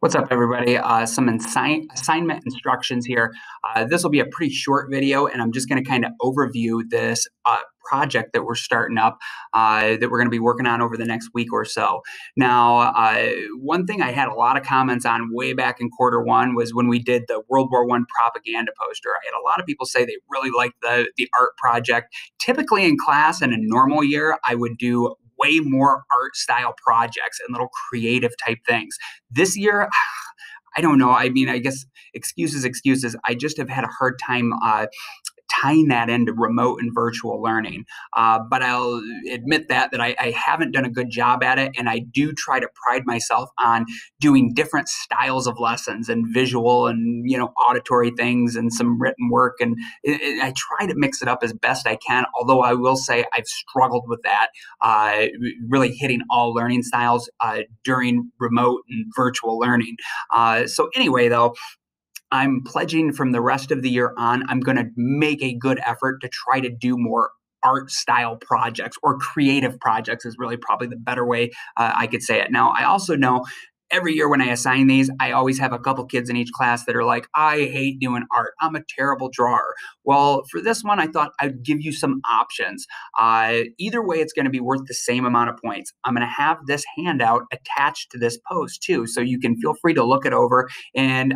What's up, everybody? Some assignment instructions here. This will be a pretty short video, and I'm just going to kind of overview this project that we're starting up that we're going to be working on over the next week or so. Now, one thing I had a lot of comments on way back in quarter 1 was when we did the World War I propaganda poster. I had a lot of people say they really liked the art project. Typically in class in a normal year, I would do way more art style projects and little creative type things. This year, I don't know. I mean, I guess excuses. I just have had a hard time tying that into remote and virtual learning. But I'll admit that I haven't done a good job at it, and I do try to pride myself on doing different styles of lessons and visual and auditory things and some written work, and I try to mix it up as best I can. Although I will say I've struggled with that, really hitting all learning styles during remote and virtual learning. So anyway, though, I'm pledging from the rest of the year on, I'm going to make a good effort to try to do more art style projects, or creative projects is really probably the better way I could say it. Now, I also know every year when I assign these, I always have a couple kids in each class that are like, I hate doing art. I'm a terrible drawer. Well, for this one, I thought I'd give you some options. Either way, it's going to be worth the same amount of points. I'm going to have this handout attached to this post too, so you can feel free to look it over. And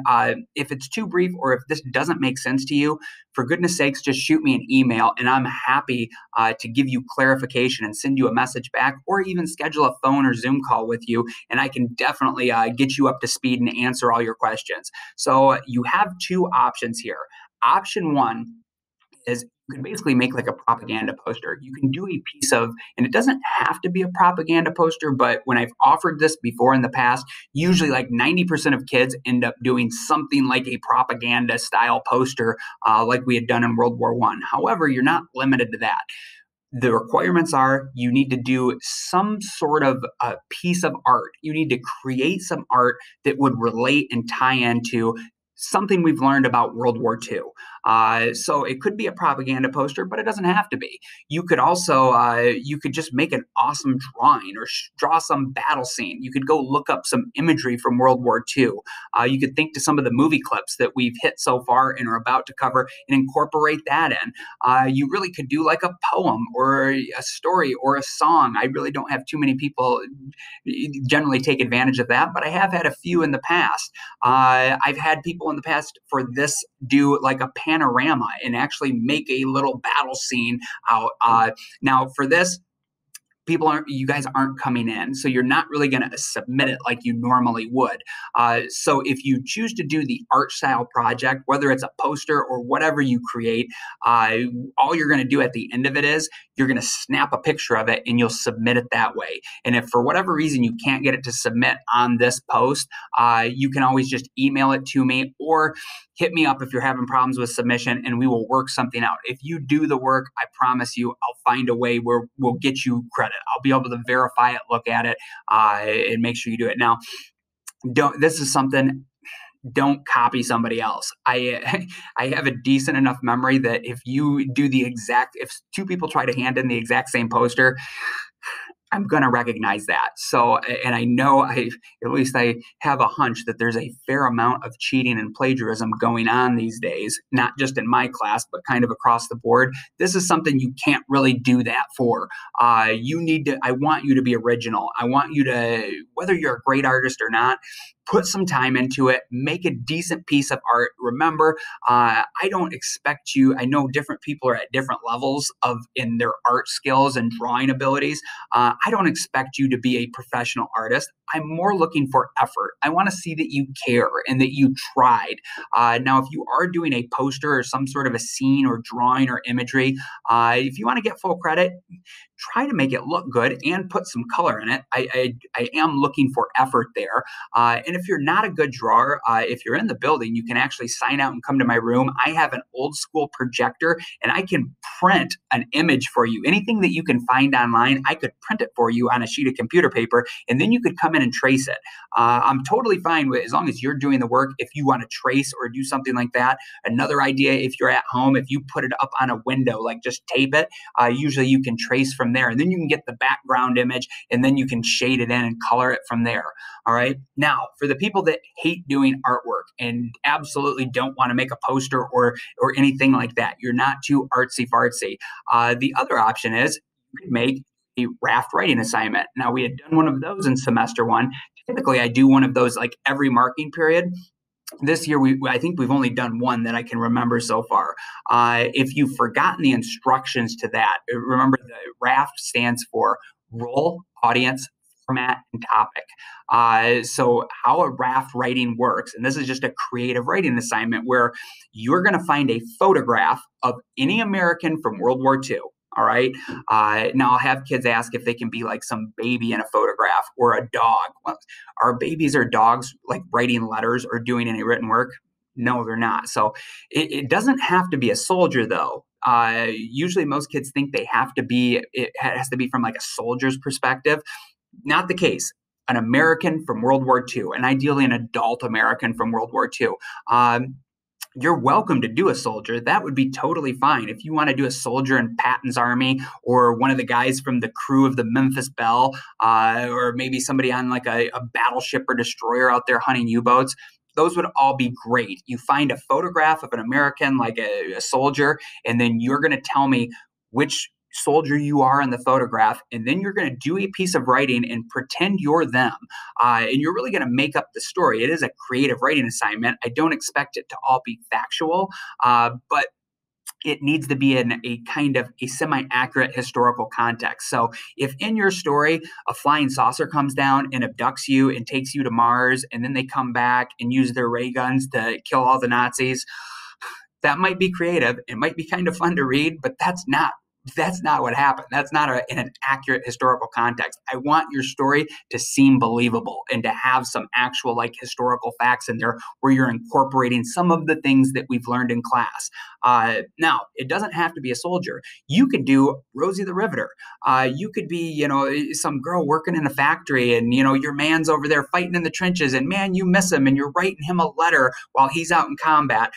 if it's too brief, or if this doesn't make sense to you, for goodness sakes, just shoot me an email, and I'm happy to give you clarification and send you a message back, or even schedule a phone or Zoom call with you, and I can definitely get you up to speed and answer all your questions. So you have two options here. Option one is you can basically make like a propaganda poster. You can do a piece of, and it doesn't have to be a propaganda poster, but when I've offered this before in the past, usually like 90% of kids end up doing something like a propaganda style poster like we had done in World War I. However, you're not limited to that. The requirements are you need to do some sort of piece of art. You need to create some art that would relate and tie into something we've learned about World War II. So it could be a propaganda poster, but it doesn't have to be. You could also, you could just make an awesome drawing, or draw some battle scene. You could go look up some imagery from World War II. You could think to some of the movie clips that we've hit so far and are about to cover and incorporate that in. You really could do like a poem or a story or a song. I really don't have too many people generally take advantage of that, but I have had a few in the past. I've had people in the past for this do like a panorama and actually make a little battle scene out. Now for this, you guys aren't coming in, so you're not really going to submit it like you normally would. So if you choose to do the art style project, whether it's a poster or whatever you create, all you're going to do at the end of it is you're going to snap a picture of it and you'll submit it that way. And if for whatever reason you can't get it to submit on this post, you can always just email it to me, or hit me up if you're having problems with submission, and we will work something out. If you do the work, I promise you I'll find a way where we'll get you credit. I'll be able to verify it, look at it, and make sure you do it. Now, this is something, don't copy somebody else. I have a decent enough memory that if two people try to hand in the exact same poster, I'm going to recognize that. So, and I know at least I have a hunch that there's a fair amount of cheating and plagiarism going on these days, not just in my class, but kind of across the board. This is something you can't really do that for. I want you to be original. I want you to, whether you're a great artist or not, put some time into it, make a decent piece of art. Remember, I don't expect you, I know different people are at different levels in their art skills and drawing abilities. I don't expect you to be a professional artist. I'm more looking for effort. I want to see that you care and that you tried. Now, if you are doing a poster or some sort of a scene or drawing or imagery, if you want to get full credit, try to make it look good and put some color in it. I am looking for effort there. And if you're not a good drawer, if you're in the building, you can actually sign out and come to my room. I have an old school projector, and I can print an image for you. Anything that you can find online, I could print it for you on a sheet of computer paper, and then you could come come in and trace it. I'm totally fine with, as long as you're doing the work, if you want to trace or do something like that. Another idea, if you're at home, if you put it up on a window, like just tape it, usually you can trace from there, and then you can get the background image, and then you can shade it in and color it from there. All right. Now, for the people that hate doing artwork and absolutely don't want to make a poster or anything like that, you're not too artsy fartsy. The other option is you could make a raft writing assignment. Now, we had done one of those in semester one. Typically, I do one of those like every marking period. This year, I think we've only done one that I can remember so far. If you've forgotten the instructions to that, remember the RAFT stands for Role, Audience, Format, and Topic. So how a raft writing works, and this is just a creative writing assignment where you're going to find a photograph of any American from World War II. All right. Now I'll have kids ask if they can be like some baby in a photograph or a dog. Well, are babies or dogs like writing letters or doing any written work? No, they're not. So it doesn't have to be a soldier, though. Usually most kids think it has to be from like a soldier's perspective. Not the case. An American from World War II, and ideally an adult American from World War II. You're welcome to do a soldier. That would be totally fine. If you want to do a soldier in Patton's army, or one of the guys from the crew of the Memphis Belle, or maybe somebody on like a battleship or destroyer out there hunting U-boats, those would all be great. You find a photograph of an American, like a soldier, and then you're going to tell me which soldier you are in the photograph, and then you're going to do a piece of writing and pretend you're them. And you're really going to make up the story. It is a creative writing assignment. I don't expect it to all be factual, but it needs to be in a kind of a semi-accurate historical context. So if in your story, a flying saucer comes down and abducts you and takes you to Mars, and then they come back and use their ray guns to kill all the Nazis, that might be creative. It might be kind of fun to read, but that's not what happened. That's not in an accurate historical context. I want your story to seem believable and to have some actual like historical facts in there where you're incorporating some of the things that we've learned in class. Now, it doesn't have to be a soldier. You could do Rosie the Riveter. You could be, some girl working in a factory, and, your man's over there fighting in the trenches, and man, you miss him, and you're writing him a letter while he's out in combat.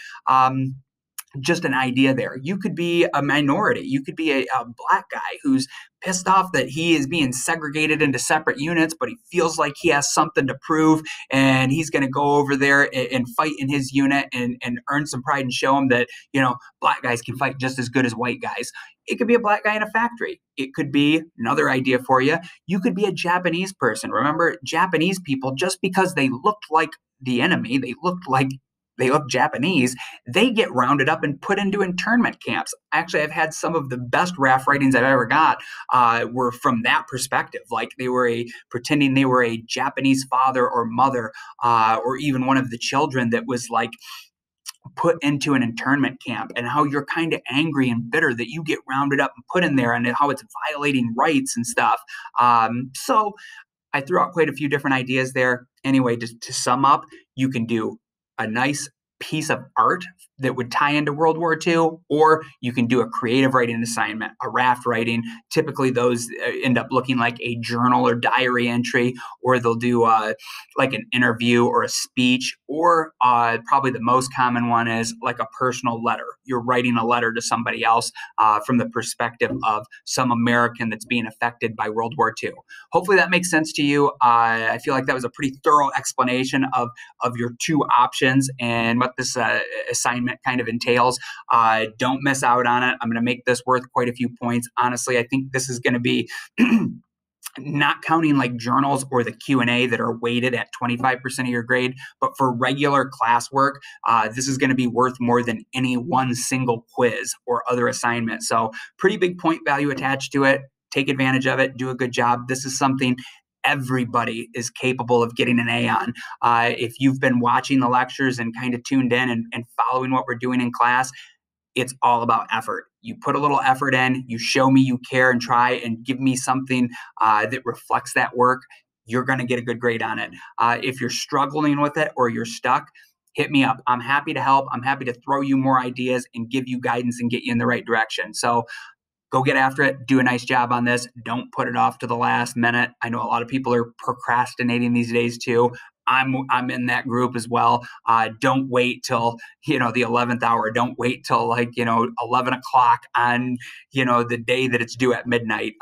Just an idea there. You could be a minority. You could be a black guy who's pissed off that he is being segregated into separate units, but he feels like he has something to prove, and he's going to go over there and fight in his unit and earn some pride and show him that, black guys can fight just as good as white guys. It could be a black guy in a factory. It could be another idea for you. You could be a Japanese person. Remember, Japanese people, just because they looked like the enemy, they look Japanese, they get rounded up and put into internment camps. Actually, I've had some of the best raft writings I've ever got were from that perspective. Like they were pretending they were a Japanese father or mother, or even one of the children that was like put into an internment camp, and how you're kind of angry and bitter that you get rounded up and put in there, and how it's violating rights and stuff. So I threw out quite a few different ideas there. Anyway, just to sum up, you can do a nice piece of art that would tie into World War II, or you can do a creative writing assignment, a raft writing. Typically, those end up looking like a journal or diary entry, or they'll do like an interview or a speech, or probably the most common one is like a personal letter. You're writing a letter to somebody else from the perspective of some American that's being affected by World War II. Hopefully that makes sense to you. I feel like that was a pretty thorough explanation of your two options and what this assignment kind of entails. Don't miss out on it. I'm going to make this worth quite a few points. Honestly, I think this is going to be not counting like journals or the Q&A that are weighted at 25% of your grade, but for regular classwork, this is going to be worth more than any one single quiz or other assignment. So pretty big point value attached to it. Take advantage of it. Do a good job. This is something everybody is capable of getting an A on. If you've been watching the lectures and kind of tuned in and following what we're doing in class, it's all about effort. You put a little effort in, you show me you care and try and give me something that reflects that work, you're going to get a good grade on it. If you're struggling with it or you're stuck, hit me up. I'm happy to help. I'm happy to throw you more ideas and give you guidance and get you in the right direction. So go get after it. Do a nice job on this. Don't put it off to the last minute. I know a lot of people are procrastinating these days too. I'm in that group as well. Don't wait till the 11th hour. Don't wait till 11 o'clock on the day that it's due at midnight.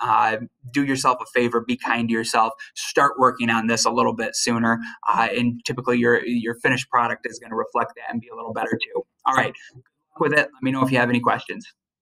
Do yourself a favor. Be kind to yourself. Start working on this a little bit sooner, and typically your finished product is going to reflect that and be a little better too. All right, with it. Let me know if you have any questions.